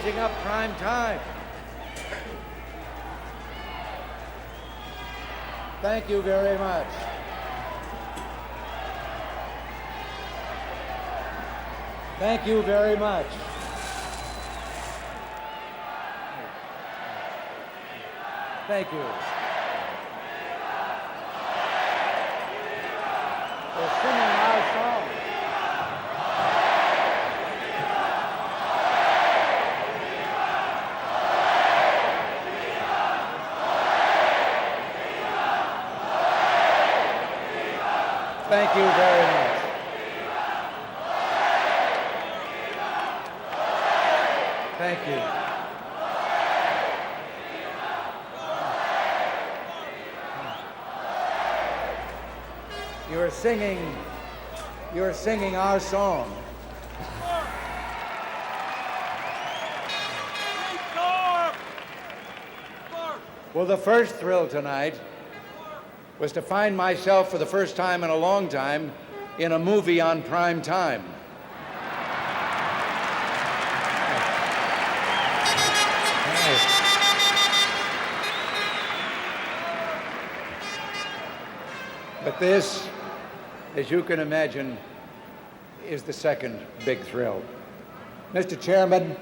raising up prime time. Thank you very much. Thank you very much. Thank you. We're singing our song. Thank you very much. Thank you. You're singing our song. Well, the first thrill tonight was to find myself for the first time in a long time in a movie on prime time. But this, as you can imagine, is the second big thrill. Mr. Chairman,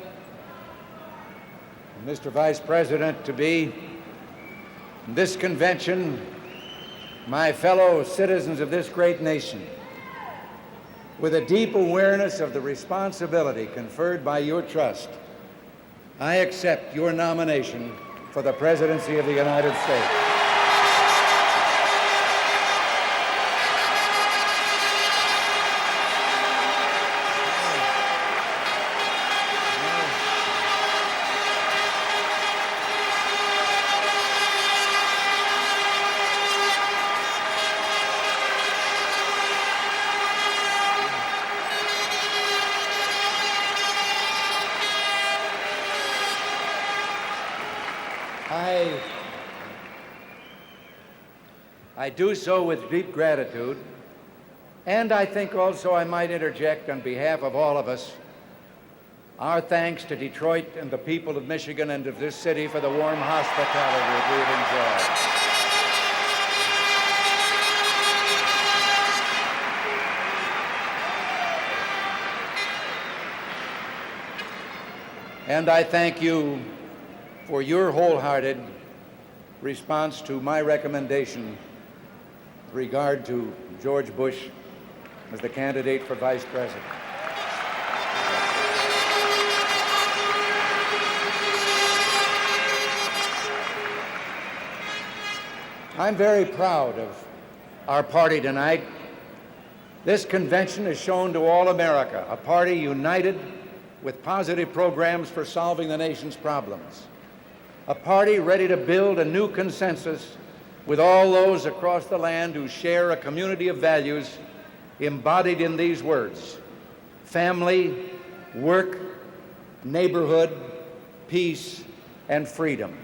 Mr. Vice President-to-be, this convention, my fellow citizens of this great nation, with a deep awareness of the responsibility conferred by your trust, I accept your nomination for the presidency of the United States. I do so with deep gratitude, and I think also I might interject on behalf of all of us our thanks to Detroit and the people of Michigan and of this city for the warm hospitality that we've enjoyed. And I thank you for your wholehearted response to my recommendation with regard to George Bush as the candidate for vice president. I'm very proud of our party tonight. This convention has shown to all America a party united with positive programs for solving the nation's problems. A party ready to build a new consensus with all those across the land who share a community of values embodied in these words: family, work, neighborhood, peace, and freedom.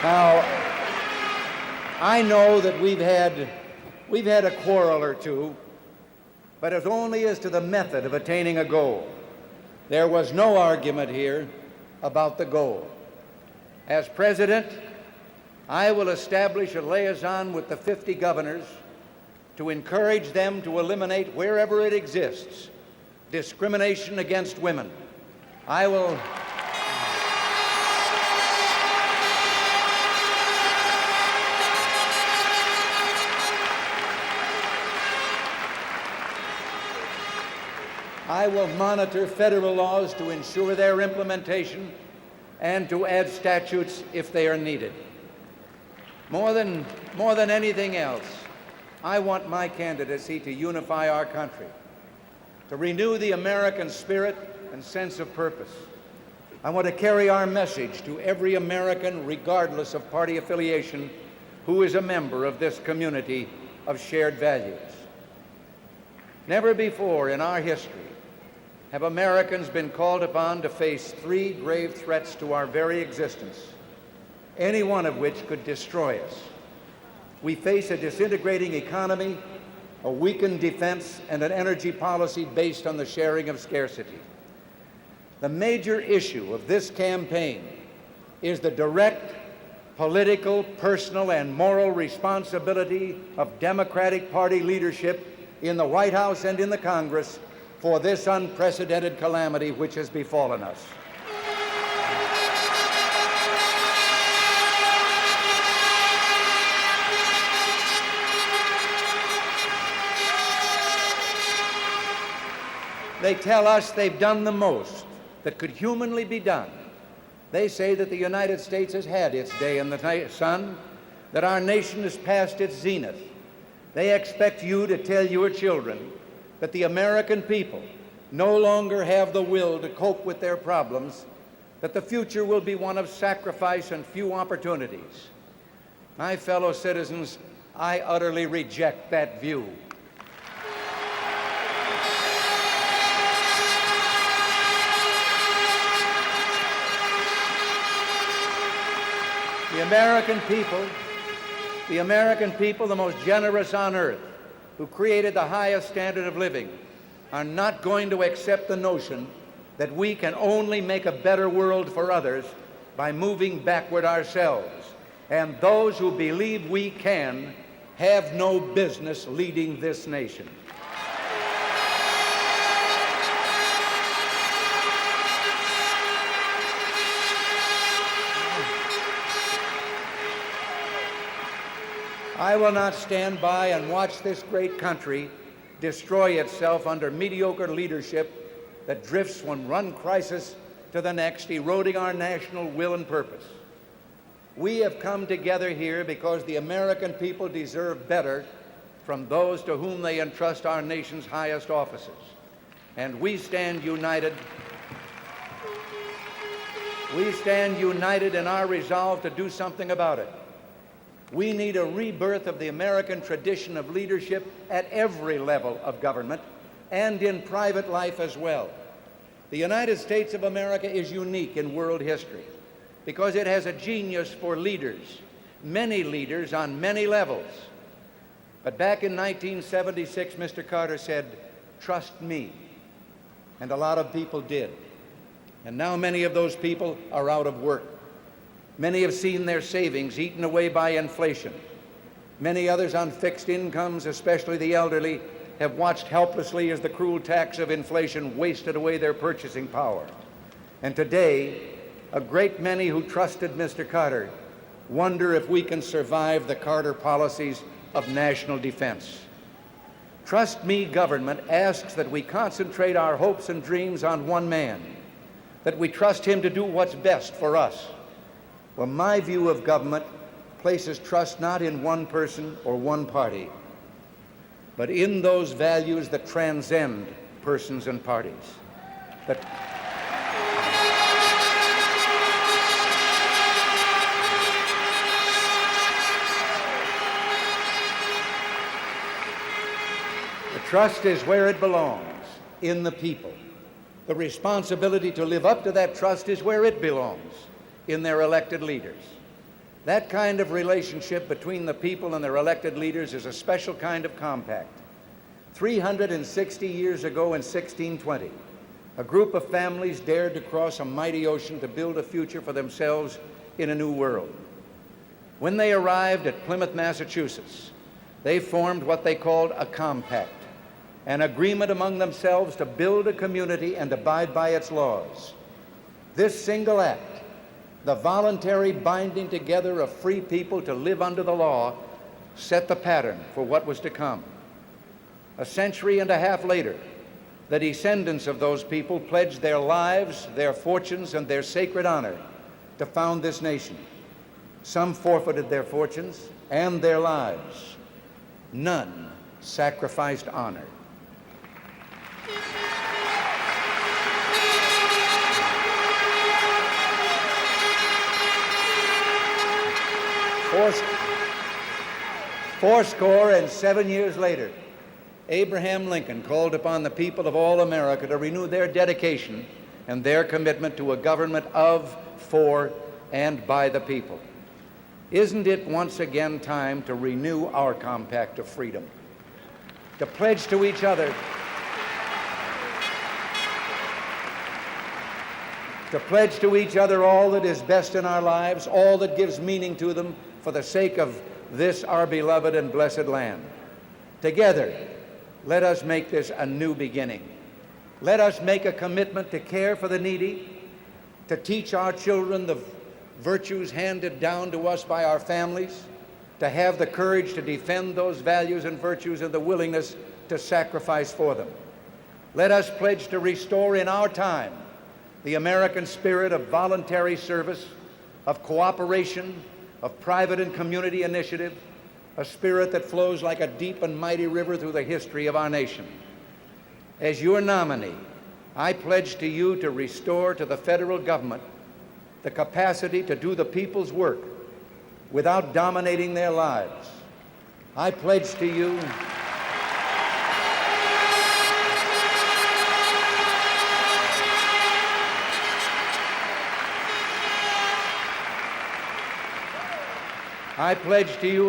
Now, I know that we've had a quarrel or two, but it's only as to the method of attaining a goal. There was no argument here about the goal. As president, I will establish a liaison with the 50 governors to encourage them to eliminate, wherever it exists, discrimination against women. I will monitor federal laws to ensure their implementation and to add statutes if they are needed. More than anything else, I want my candidacy to unify our country, to renew the American spirit and sense of purpose. I want to carry our message to every American, regardless of party affiliation, who is a member of this community of shared values. Never before in our history have Americans been called upon to face three grave threats to our very existence, any one of which could destroy us. We face a disintegrating economy, a weakened defense, and an energy policy based on the sharing of scarcity. The major issue of this campaign is the direct political, personal, and moral responsibility of Democratic Party leadership in the White House and in the Congress for this unprecedented calamity which has befallen us. They tell us they've done the most that could humanly be done. They say that the United States has had its day in the sun, that our nation has passed its zenith. They expect you to tell your children that the American people no longer have the will to cope with their problems, that the future will be one of sacrifice and few opportunities. My fellow citizens, I utterly reject that view. The American people, the most generous on earth, who created the highest standard of living, are not going to accept the notion that we can only make a better world for others by moving backward ourselves. And those who believe we can have no business leading this nation. I will not stand by and watch this great country destroy itself under mediocre leadership that drifts from one crisis to the next, eroding our national will and purpose. We have come together here because the American people deserve better from those to whom they entrust our nation's highest offices. And we stand united. We stand united in our resolve to do something about it. We need a rebirth of the American tradition of leadership at every level of government and in private life as well. The United States of America is unique in world history because it has a genius for leaders, many leaders on many levels. But back in 1976, Mr. Carter said, "Trust me." And a lot of people did. And now many of those people are out of work. Many have seen their savings eaten away by inflation. Many others on fixed incomes, especially the elderly, have watched helplessly as the cruel tax of inflation wasted away their purchasing power. And today, a great many who trusted Mr. Carter wonder if we can survive the Carter policies of national defense. Trust Me government asks that we concentrate our hopes and dreams on one man, that we trust him to do what's best for us. Well, my view of government places trust not in one person or one party, but in those values that transcend persons and parties. The trust is where it belongs, in the people. The responsibility to live up to that trust is where it belongs, in their elected leaders. That kind of relationship between the people and their elected leaders is a special kind of compact. 360 years ago in 1620, a group of families dared to cross a mighty ocean to build a future for themselves in a new world. When they arrived at Plymouth, Massachusetts, they formed what they called a compact, an agreement among themselves to build a community and abide by its laws. This single act, the voluntary binding together of free people to live under the law, set the pattern for what was to come. A century and a half later, the descendants of those people pledged their lives, their fortunes, and their sacred honor to found this nation. Some forfeited their fortunes and their lives. None sacrificed honor. Fourscore and 7 years later, Abraham Lincoln called upon the people of all America to renew their dedication and their commitment to a government of, for, and by the people. Isn't it once again time to renew our compact of freedom? to pledge to each other all that is best in our lives, all that gives meaning to them for the sake of this, our beloved and blessed land. Together, let us make this a new beginning. Let us make a commitment to care for the needy, to teach our children the virtues handed down to us by our families, to have the courage to defend those values and virtues and the willingness to sacrifice for them. Let us pledge to restore in our time the American spirit of voluntary service, of cooperation, of private and community initiative, a spirit that flows like a deep and mighty river through the history of our nation. As your nominee, I pledge to you to restore to the federal government the capacity to do the people's work without dominating their lives. I pledge to you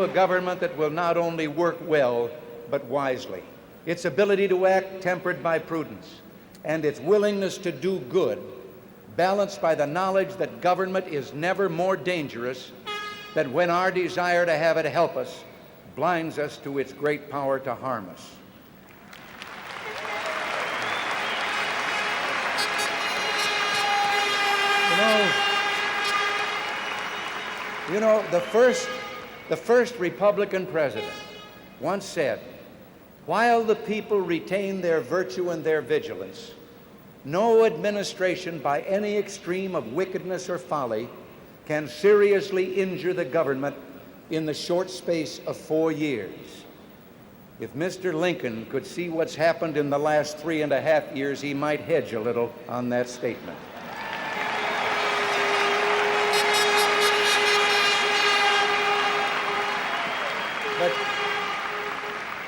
a government that will not only work well, but wisely. Its ability to act tempered by prudence, and its willingness to do good, balanced by the knowledge that government is never more dangerous than when our desire to have it help us blinds us to its great power to harm us. You know, the first Republican president once said, "While the people retain their virtue and their vigilance, no administration by any extreme of wickedness or folly can seriously injure the government in the short space of 4 years." If Mr. Lincoln could see what's happened in the last 3.5 years, he might hedge a little on that statement.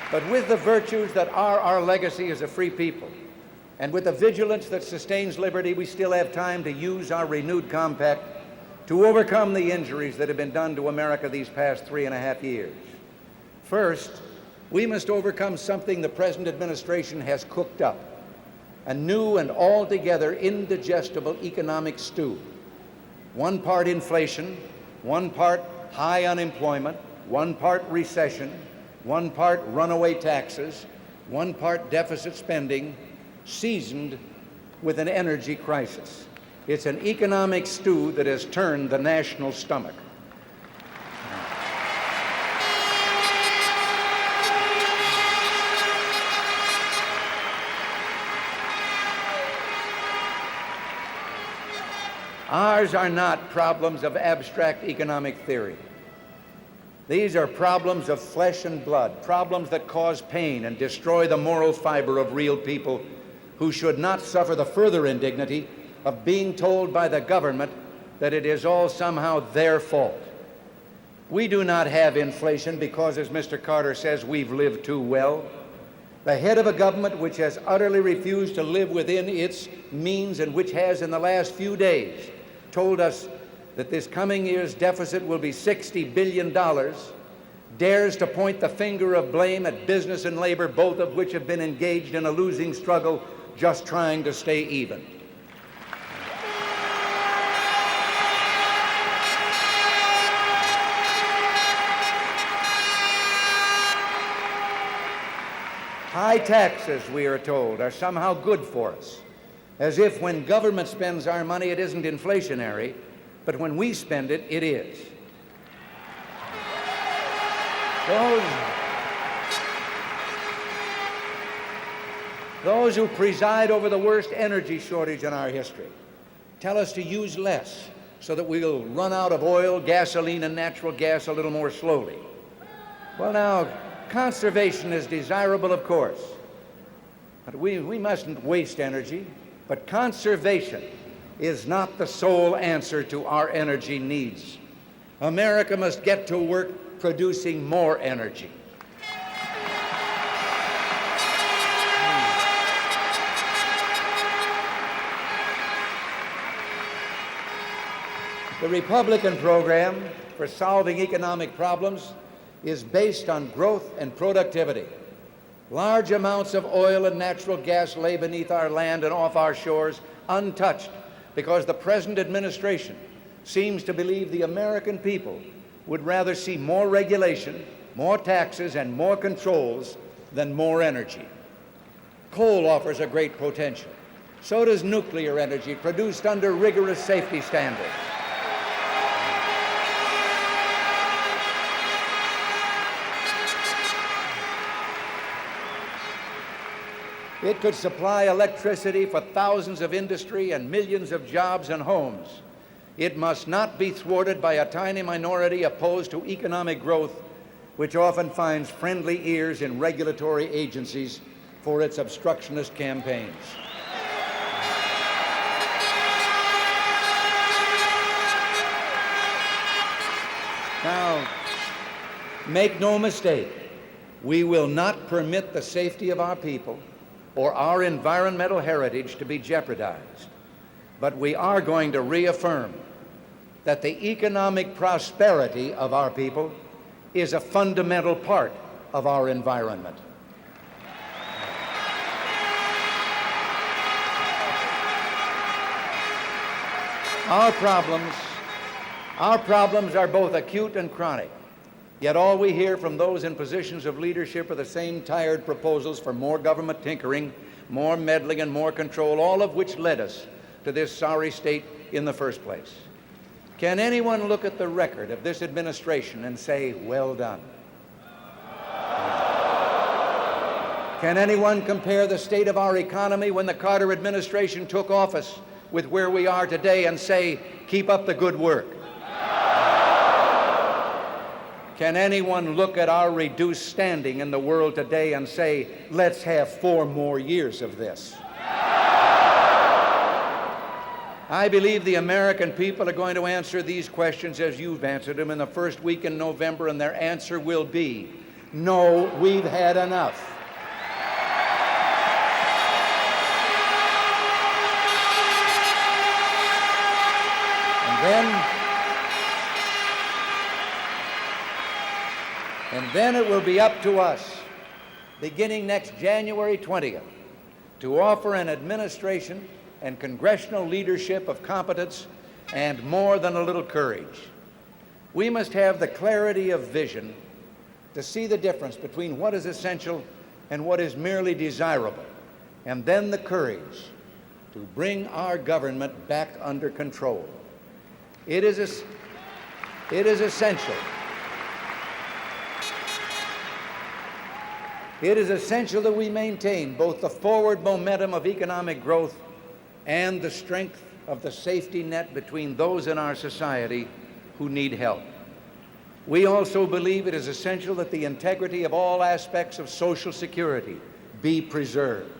But with the virtues that are our legacy as a free people, and with the vigilance that sustains liberty, we still have time to use our renewed compact to overcome the injuries that have been done to America these past 3.5 years. First, we must overcome something the present administration has cooked up, a new and altogether indigestible economic stew. 1 part inflation, 1 part high unemployment, 1 part recession, 1 part runaway taxes, 1 part deficit spending, seasoned with an energy crisis. It's an economic stew that has turned the national stomach. Ours are not problems of abstract economic theory. These are problems of flesh and blood, problems that cause pain and destroy the moral fiber of real people who should not suffer the further indignity of being told by the government that it is all somehow their fault. We do not have inflation because, as Mr. Carter says, we've lived too well. The head of a government which has utterly refused to live within its means and which has in the last few days told us that this coming year's deficit will be $60 billion, dares to point the finger of blame at business and labor, both of which have been engaged in a losing struggle just trying to stay even. High taxes, we are told, are somehow good for us, as if when government spends our money it isn't inflationary, but when we spend it, it is. Those who preside over the worst energy shortage in our history tell us to use less so that we'll run out of oil, gasoline, and natural gas a little more slowly. Well, now, conservation is desirable, of course, but we mustn't waste energy. But conservation is not the sole answer to our energy needs. America must get to work producing more energy. The Republican program for solving economic problems is based on growth and productivity. Large amounts of oil and natural gas lay beneath our land and off our shores untouched because the present administration seems to believe the American people would rather see more regulation, more taxes, and more controls than more energy. Coal offers a great potential. So does nuclear energy, produced under rigorous safety standards. It could supply electricity for thousands of industry and millions of jobs and homes. It must not be thwarted by a tiny minority opposed to economic growth, which often finds friendly ears in regulatory agencies for its obstructionist campaigns. Now, make no mistake, we will not permit the safety of our people or our environmental heritage to be jeopardized. But we are going to reaffirm that the economic prosperity of our people is a fundamental part of our environment. Our problems are both acute and chronic. Yet all we hear from those in positions of leadership are the same tired proposals for more government tinkering, more meddling, and more control, all of which led us to this sorry state in the first place. Can anyone look at the record of this administration and say, well done? Can anyone compare the state of our economy when the Carter administration took office with where we are today and say, keep up the good work? Can anyone look at our reduced standing in the world today and say, let's have 4 more years of this? I believe the American people are going to answer these questions as you've answered them in the first week in November, and their answer will be, no, we've had enough. And then it will be up to us, beginning next January 20th, to offer an administration and congressional leadership of competence and more than a little courage. We must have the clarity of vision to see the difference between what is essential and what is merely desirable, and then the courage to bring our government back under control. It is essential. It is essential that we maintain both the forward momentum of economic growth and the strength of the safety net between those in our society who need help. We also believe it is essential that the integrity of all aspects of Social Security be preserved.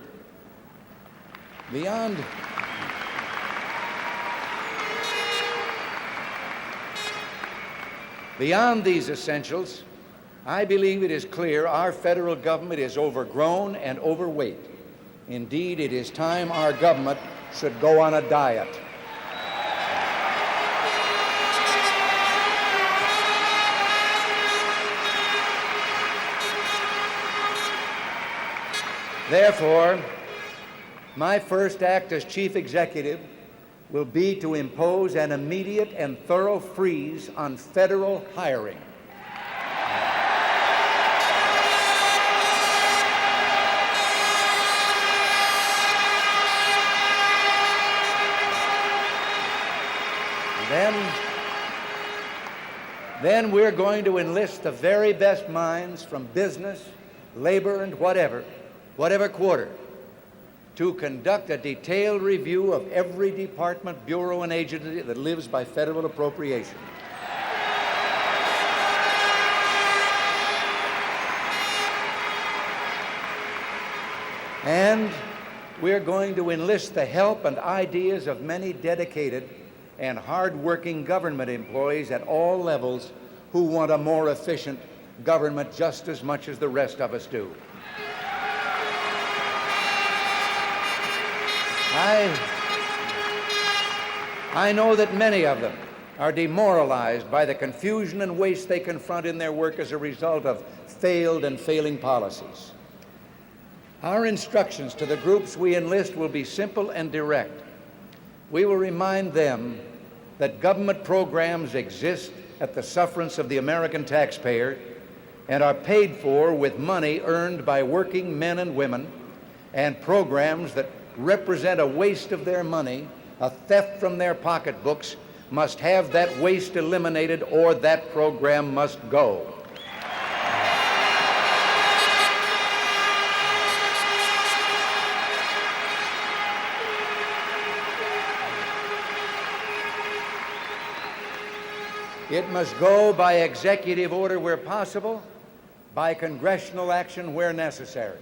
Beyond these essentials, I believe it is clear our federal government is overgrown and overweight. Indeed, it is time our government should go on a diet. Therefore, my first act as chief executive will be to impose an immediate and thorough freeze on federal hiring. Then we're going to enlist the very best minds from business, labor, and whatever quarter, to conduct a detailed review of every department, bureau, and agency that lives by federal appropriation. And we're going to enlist the help and ideas of many dedicated and hard-working government employees at all levels who want a more efficient government just as much as the rest of us do. I know that many of them are demoralized by the confusion and waste they confront in their work as a result of failed and failing policies. Our instructions to the groups we enlist will be simple and direct. We will remind them that government programs exist at the sufferance of the American taxpayer and are paid for with money earned by working men and women, and programs that represent a waste of their money, a theft from their pocketbooks, must have that waste eliminated or that program must go. It must go by executive order where possible, by congressional action where necessary.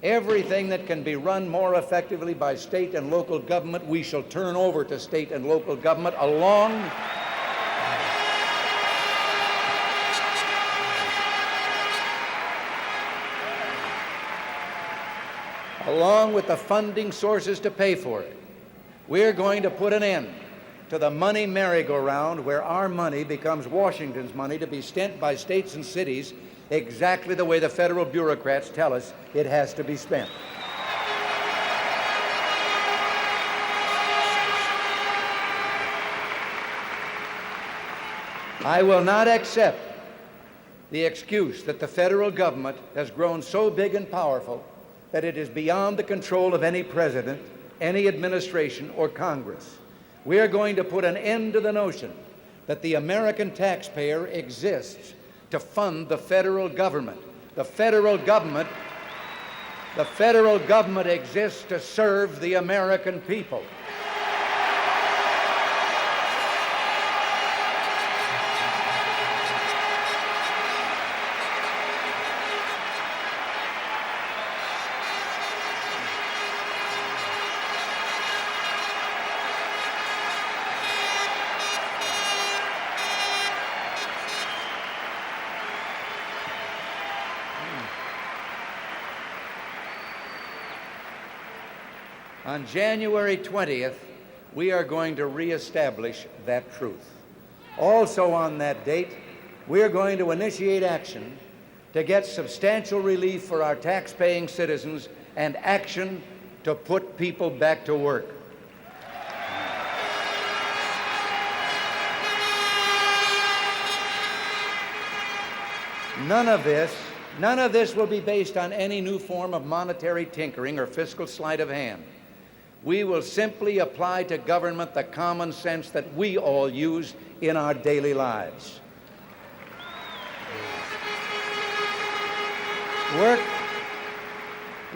Everything that can be run more effectively by state and local government, we shall turn over to state and local government along with the funding sources to pay for it. We're going to put an end to the money merry-go-round where our money becomes Washington's money to be spent by states and cities exactly the way the federal bureaucrats tell us it has to be spent. I will not accept the excuse that the federal government has grown so big and powerful that it is beyond the control of any president, any administration, or Congress. We are going to put an end to the notion that the American taxpayer exists to fund the federal government. The federal government exists to serve the American people. On January 20th, we are going to reestablish that truth. Also on that date, we are going to initiate action to get substantial relief for our tax-paying citizens and action to put people back to work. None of this will be based on any new form of monetary tinkering or fiscal sleight of hand. We will simply apply to government the common sense that we all use in our daily lives.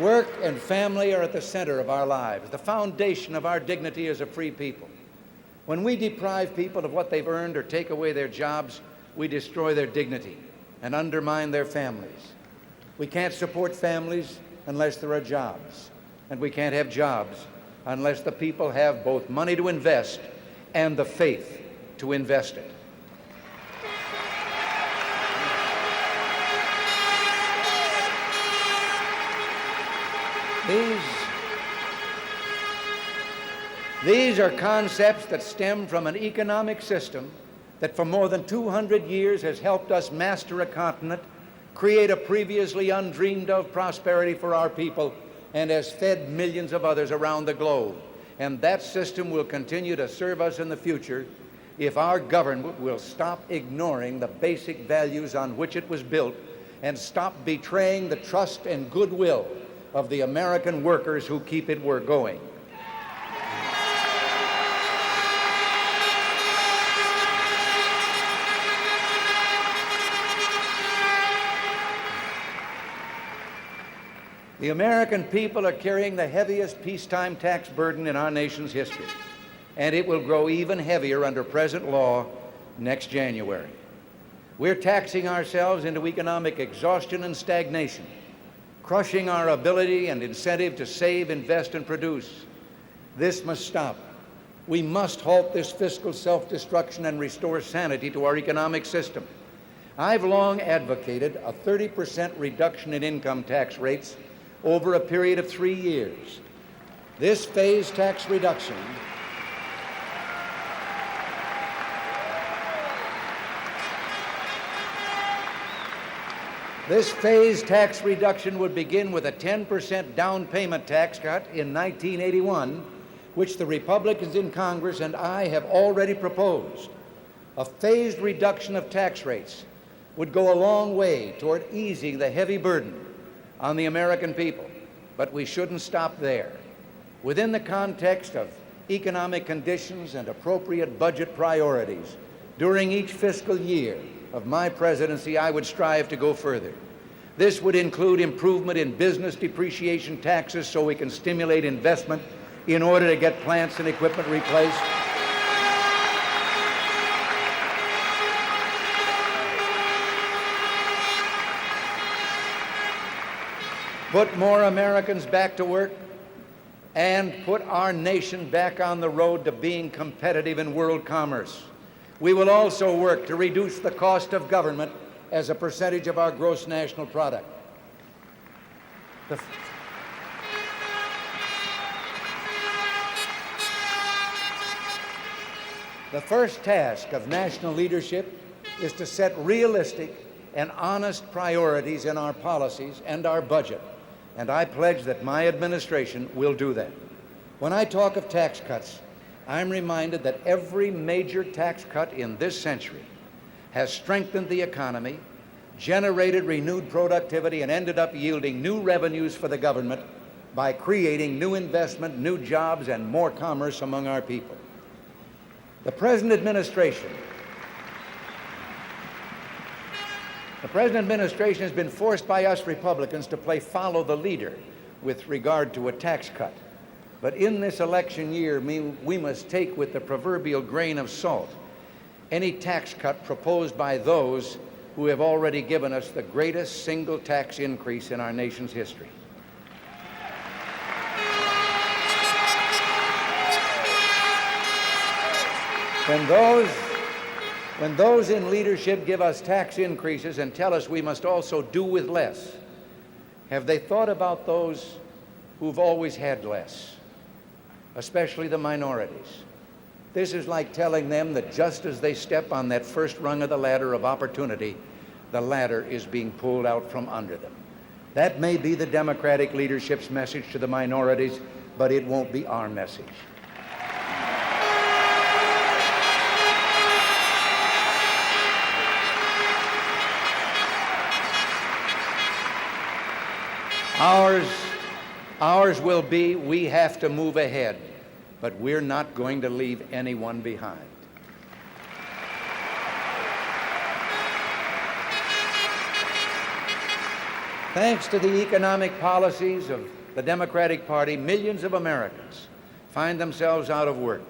Work and family are at the center of our lives, the foundation of our dignity as a free people. When we deprive people of what they've earned or take away their jobs, we destroy their dignity and undermine their families. We can't support families unless there are jobs, and we can't have jobs unless the people have both money to invest and the faith to invest it. These are concepts that stem from an economic system that for more than 200 years has helped us master a continent, create a previously undreamed of prosperity for our people, and has fed millions of others around the globe. And that system will continue to serve us in the future if our government will stop ignoring the basic values on which it was built and stop betraying the trust and goodwill of the American workers who keep it going. The American people are carrying the heaviest peacetime tax burden in our nation's history, and it will grow even heavier under present law next January. We're taxing ourselves into economic exhaustion and stagnation, crushing our ability and incentive to save, invest, and produce. This must stop. We must halt this fiscal self-destruction and restore sanity to our economic system. I've long advocated a 30% reduction in income tax rates over a period of 3 years. This phased tax reduction This phased tax reduction would begin with a 10% down payment tax cut in 1981, which the Republicans in Congress and I have already proposed. A phased reduction of tax rates would go a long way toward easing the heavy burden on the American people, but we shouldn't stop there. Within the context of economic conditions and appropriate budget priorities, during each fiscal year of my presidency, I would strive to go further. This would include improvement in business depreciation taxes so we can stimulate investment in order to get plants and equipment replaced. Put more Americans back to work and put our nation back on the road to being competitive in world commerce. We will also work to reduce the cost of government as a percentage of our gross national product. The first task of national leadership is to set realistic and honest priorities in our policies and our budget, and I pledge that my administration will do that. When I talk of tax cuts, I'm reminded that every major tax cut in this century has strengthened the economy, generated renewed productivity, and ended up yielding new revenues for the government by creating new investment, new jobs, and more commerce among our people. The present administration has been forced by us Republicans to play follow the leader with regard to a tax cut. But in this election year, we must take with the proverbial grain of salt any tax cut proposed by those who have already given us the greatest single tax increase in our nation's history. When those in leadership give us tax increases and tell us we must also do with less, have they thought about those who've always had less, especially the minorities? This is like telling them that just as they step on that first rung of the ladder of opportunity, the ladder is being pulled out from under them. That may be the Democratic leadership's message to the minorities, but it won't be our message. Ours will be, we have to move ahead, but we're not going to leave anyone behind. Thanks to the economic policies of the Democratic Party, millions of Americans find themselves out of work.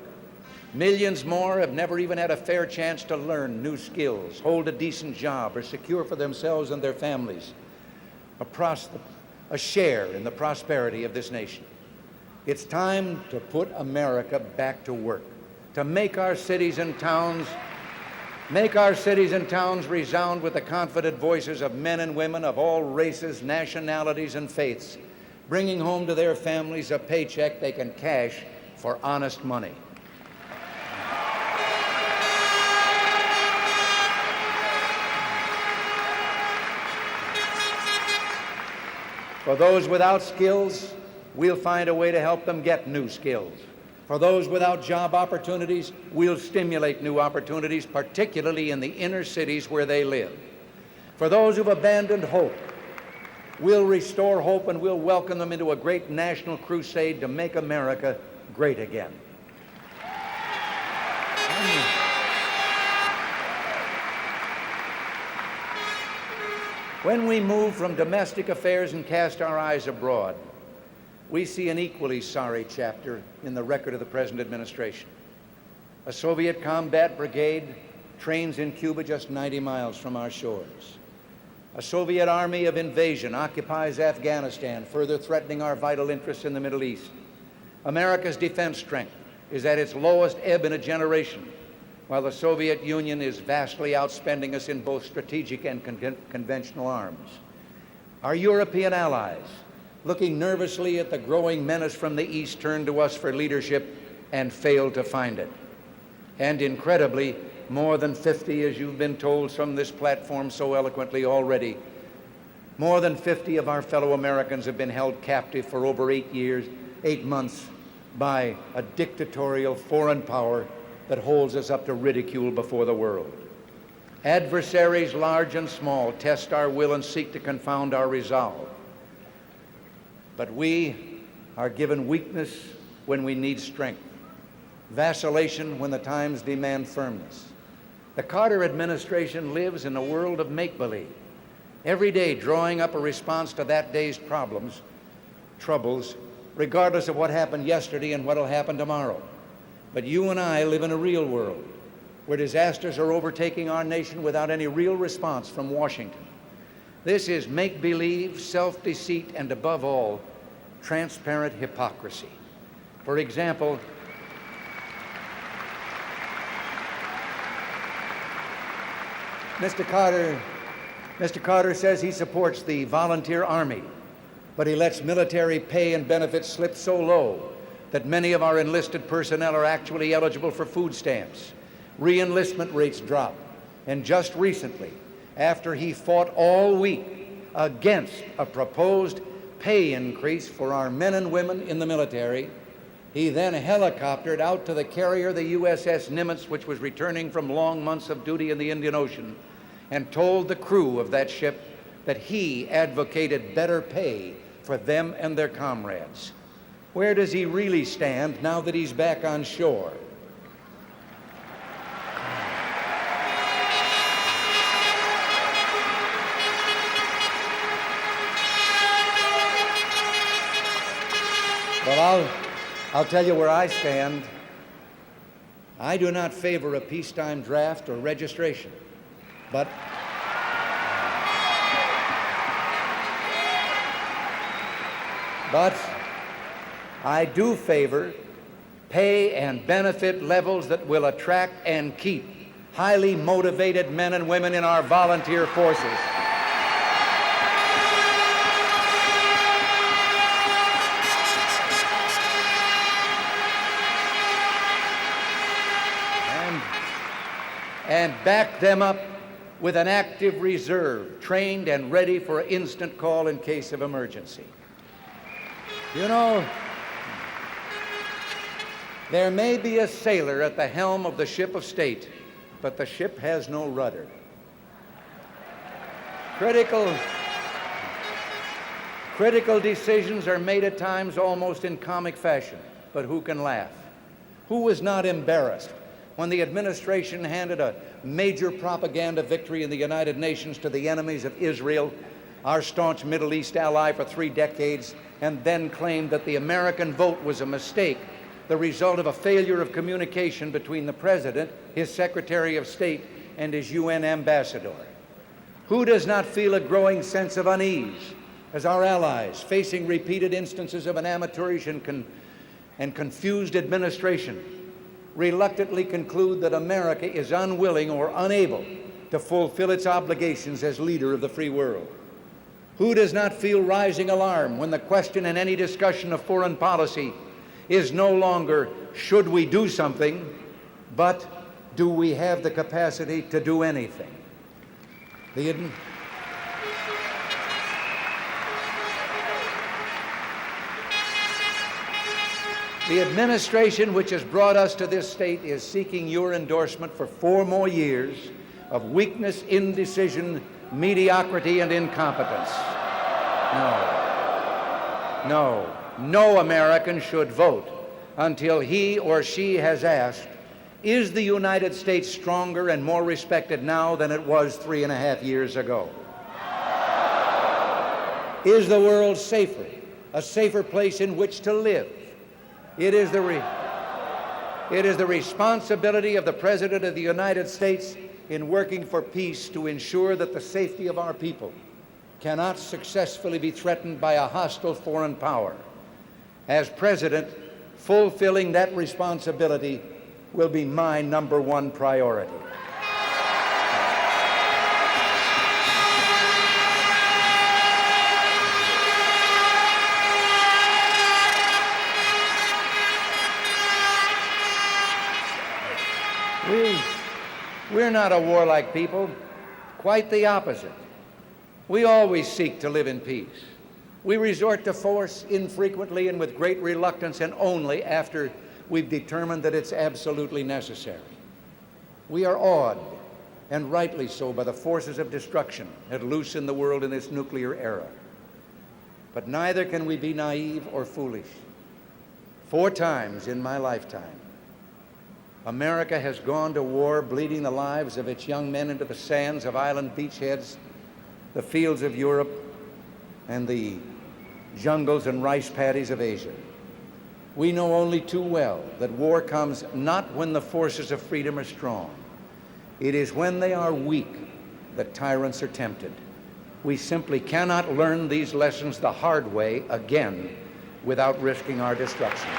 Millions more have never even had a fair chance to learn new skills, hold a decent job, or secure for themselves and their families a share in the prosperity of this nation. It's time to put America back to work, to make our cities and towns resound with the confident voices of men and women of all races, nationalities, and faiths, bringing home to their families a paycheck they can cash for honest money. For those without skills, we'll find a way to help them get new skills. For those without job opportunities, we'll stimulate new opportunities, particularly in the inner cities where they live. For those who've abandoned hope, we'll restore hope and we'll welcome them into a great national crusade to make America great again. When we move from domestic affairs and cast our eyes abroad, we see an equally sorry chapter in the record of the present administration. A Soviet combat brigade trains in Cuba just 90 miles from our shores. A Soviet army of invasion occupies Afghanistan, further threatening our vital interests in the Middle East. America's defense strength is at its lowest ebb in a generation, while the Soviet Union is vastly outspending us in both strategic and conventional arms. Our European allies, looking nervously at the growing menace from the East, turn to us for leadership and fail to find it. And incredibly, more than 50, as you've been told from this platform so eloquently already, More than 50 of our fellow Americans have been held captive for over 8 months by a dictatorial foreign power that holds us up to ridicule before the world. Adversaries large and small test our will and seek to confound our resolve. But we are given weakness when we need strength, vacillation when the times demand firmness. The Carter administration lives in a world of make-believe, every day drawing up a response to that day's troubles, regardless of what happened yesterday and what will happen tomorrow. But you and I live in a real world where disasters are overtaking our nation without any real response from Washington. This is make-believe, self-deceit, and above all, transparent hypocrisy. For example, Mr. Carter says he supports the volunteer army, but he lets military pay and benefits slip so low that many of our enlisted personnel are actually eligible for food stamps. Re-enlistment rates drop. And just recently, after he fought all week against a proposed pay increase for our men and women in the military, he then helicoptered out to the carrier, the USS Nimitz, which was returning from long months of duty in the Indian Ocean, and told the crew of that ship that he advocated better pay for them and their comrades. Where does he really stand now that he's back on shore? Well, I'll tell you where I stand. I do not favor a peacetime draft or registration, but I do favor pay and benefit levels that will attract and keep highly motivated men and women in our volunteer forces. And back them up with an active reserve, trained and ready for instant call in case of emergency. You know, there may be a sailor at the helm of the ship of state, but the ship has no rudder. Critical decisions are made at times almost in comic fashion, but who can laugh? Who was not embarrassed when the administration handed a major propaganda victory in the United Nations to the enemies of Israel, our staunch Middle East ally for 3 decades, and then claimed that the American vote was a mistake, the result of a failure of communication between the President, his Secretary of State, and his UN ambassador? Who does not feel a growing sense of unease as our allies, facing repeated instances of an amateurish and confused administration, reluctantly conclude that America is unwilling or unable to fulfill its obligations as leader of the free world? Who does not feel rising alarm when the question in any discussion of foreign policy is no longer should we do something, but do we have the capacity to do anything? The administration which has brought us to this state is seeking your endorsement for 4 more years of weakness, indecision, mediocrity, and incompetence. No American should vote until he or she has asked, is the United States stronger and more respected now than it was 3.5 years ago? Is the world safer, a safer place in which to live? It is the responsibility of the President of the United States in working for peace to ensure that the safety of our people cannot successfully be threatened by a hostile foreign power. As President, fulfilling that responsibility will be my #1 priority. We're not a warlike people, quite the opposite. We always seek to live in peace. We resort to force infrequently and with great reluctance and only after we've determined that it's absolutely necessary. We are awed, and rightly so, by the forces of destruction at loose in the world in this nuclear era. But neither can we be naive or foolish. 4 times in my lifetime, America has gone to war, bleeding the lives of its young men into the sands of island beachheads, the fields of Europe, and the jungles and rice paddies of Asia. We know only too well that war comes not when the forces of freedom are strong. It is when they are weak that tyrants are tempted. We simply cannot learn these lessons the hard way again without risking our destruction.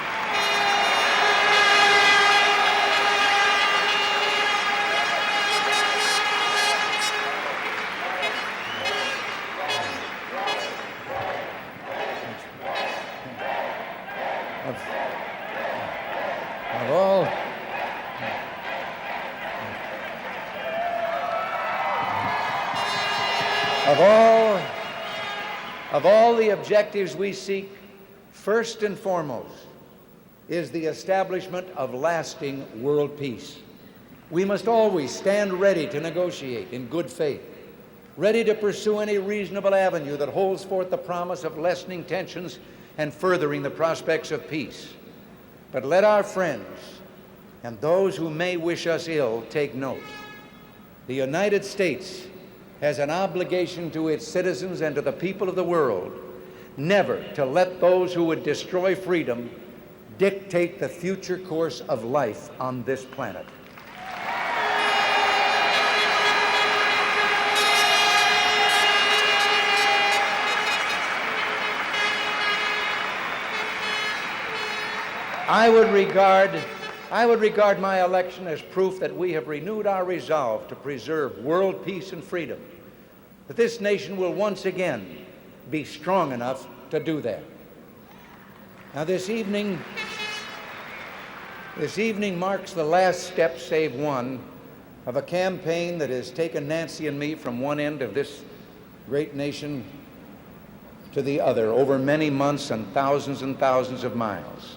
Of all the objectives we seek, first and foremost is the establishment of lasting world peace. We must always stand ready to negotiate in good faith, ready to pursue any reasonable avenue that holds forth the promise of lessening tensions and furthering the prospects of peace. But let our friends and those who may wish us ill take note. The United States has an obligation to its citizens and to the people of the world never to let those who would destroy freedom dictate the future course of life on this planet. I would regard my election as proof that we have renewed our resolve to preserve world peace and freedom, that this nation will once again be strong enough to do that. Now, this evening marks the last step, save one, of a campaign that has taken Nancy and me from one end of this great nation to the other over many months and thousands of miles.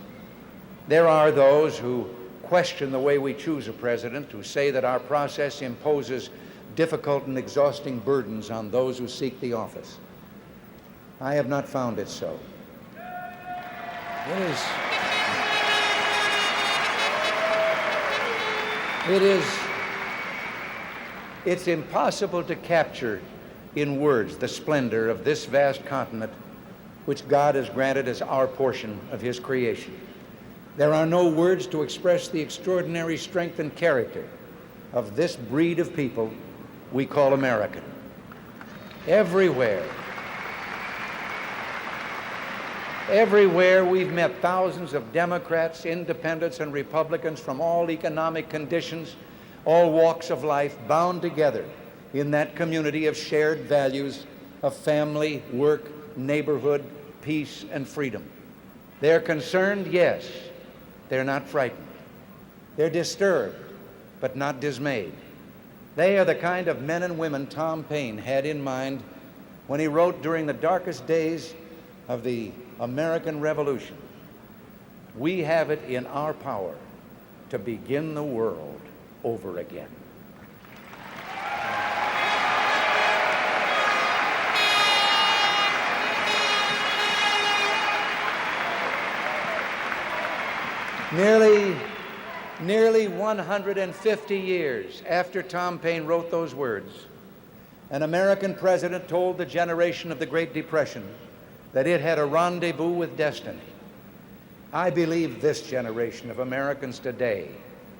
There are those who question the way we choose a president, who say that our process imposes difficult and exhausting burdens on those who seek the office. I have not found it so. It's impossible to capture in words the splendor of this vast continent which God has granted as our portion of His creation. There are no words to express the extraordinary strength and character of this breed of people we call American. Everywhere we've met thousands of Democrats, independents, and Republicans from all economic conditions, all walks of life, bound together in that community of shared values of family, work, neighborhood, peace, and freedom. They're concerned, yes. They're not frightened. They're disturbed, but not dismayed. They are the kind of men and women Tom Paine had in mind when he wrote during the darkest days of the American Revolution, "We have it in our power to begin the world over again." Nearly 150 years after Tom Paine wrote those words, an American president told the generation of the Great Depression that it had a rendezvous with destiny. I believe this generation of Americans today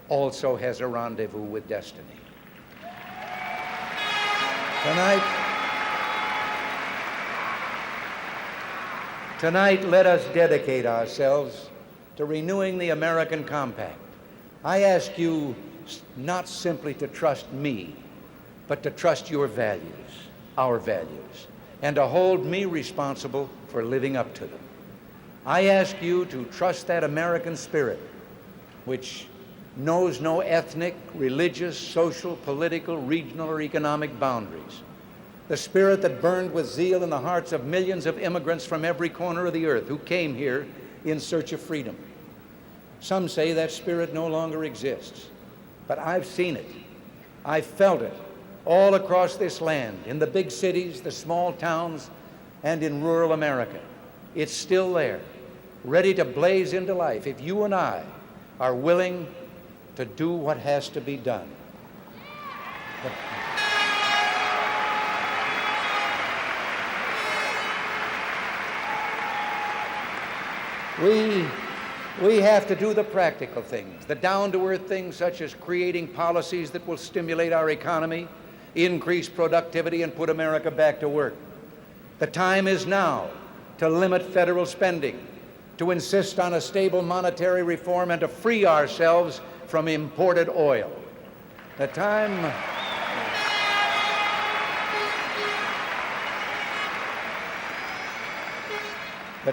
also has a rendezvous with destiny. Tonight, let us dedicate ourselves to renewing the American compact. I ask you not simply to trust me, but to trust your values, our values, and to hold me responsible for living up to them. I ask you to trust that American spirit, which knows no ethnic, religious, social, political, regional, or economic boundaries, the spirit that burned with zeal in the hearts of millions of immigrants from every corner of the earth who came here in search of freedom. Some say that spirit no longer exists, but I've seen it. I've felt it all across this land, in the big cities, the small towns, and in rural America. It's still there, ready to blaze into life if you and I are willing to do what has to be done. We have to do the practical things, the down-to-earth things such as creating policies that will stimulate our economy, increase productivity, and put America back to work. The time is now to limit federal spending, to insist on a stable monetary reform, and to free ourselves from imported oil. The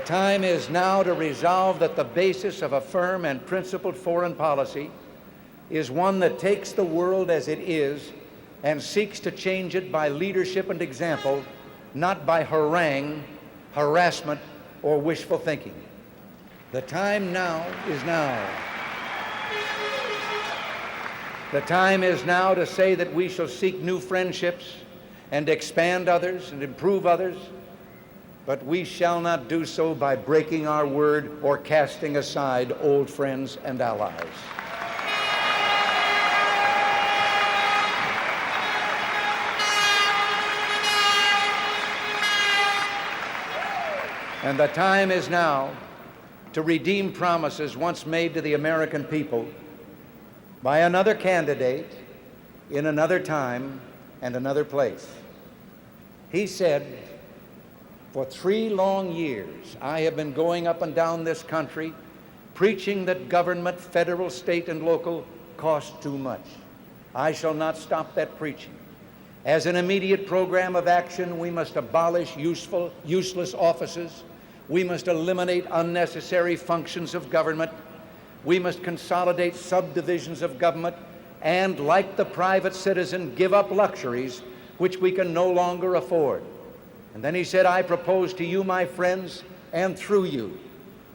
time is now to resolve that the basis of a firm and principled foreign policy is one that takes the world as it is and seeks to change it by leadership and example, not by harangue, harassment, or wishful thinking. The time now is now. The time is now to say that we shall seek new friendships and expand others and improve others, but we shall not do so by breaking our word or casting aside old friends and allies. And the time is now to redeem promises once made to the American people by another candidate in another time and another place. He said, "For 3 long years, I have been going up and down this country preaching that government, federal, state, and local, costs too much. I shall not stop that preaching. As an immediate program of action, we must abolish useless offices. We must eliminate unnecessary functions of government. We must consolidate subdivisions of government and, like the private citizen, give up luxuries which we can no longer afford." And then he said, "I propose to you, my friends, and through you,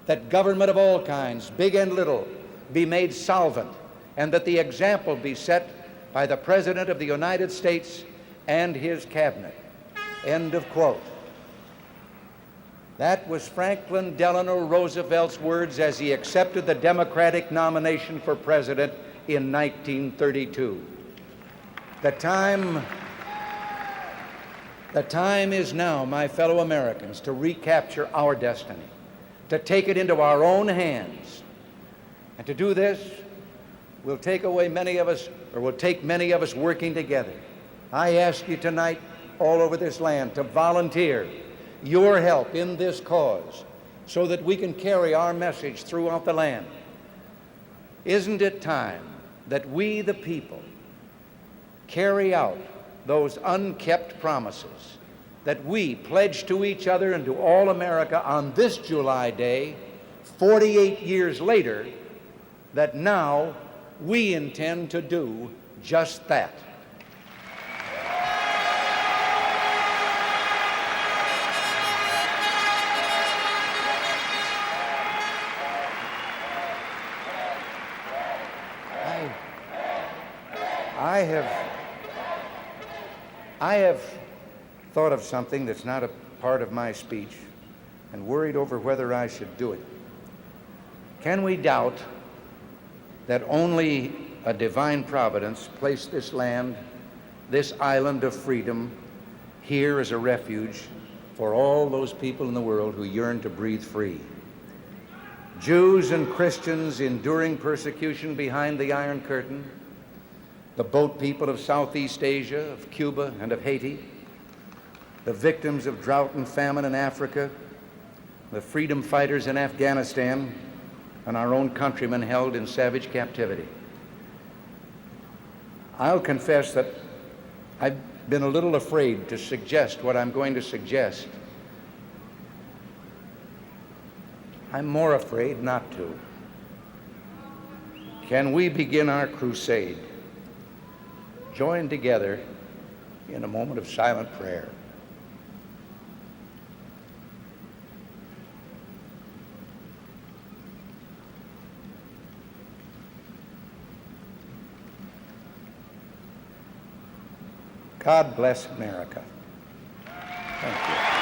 that government of all kinds, big and little, be made solvent, and that the example be set by the President of the United States and his cabinet." End of quote. That was Franklin Delano Roosevelt's words as he accepted the Democratic nomination for president in 1932. The time is now, my fellow Americans, to recapture our destiny, to take it into our own hands. And to do this, will take many of us working together. I ask you tonight, all over this land, to volunteer your help in this cause so that we can carry our message throughout the land. Isn't it time that we, the people, carry out those unkept promises that we pledged to each other and to all America on this July day, 48 years later, that now we intend to do just that? I have thought of something that's not a part of my speech and worried over whether I should do it. Can we doubt that only a divine providence placed this land, this island of freedom, here as a refuge for all those people in the world who yearn to breathe free? Jews and Christians enduring persecution behind the Iron Curtain, the boat people of Southeast Asia, of Cuba, and of Haiti, the victims of drought and famine in Africa, the freedom fighters in Afghanistan, and our own countrymen held in savage captivity. I'll confess that I've been a little afraid to suggest what I'm going to suggest. I'm more afraid not to. Can we begin our crusade, join together in a moment of silent prayer. God bless America. Thank you.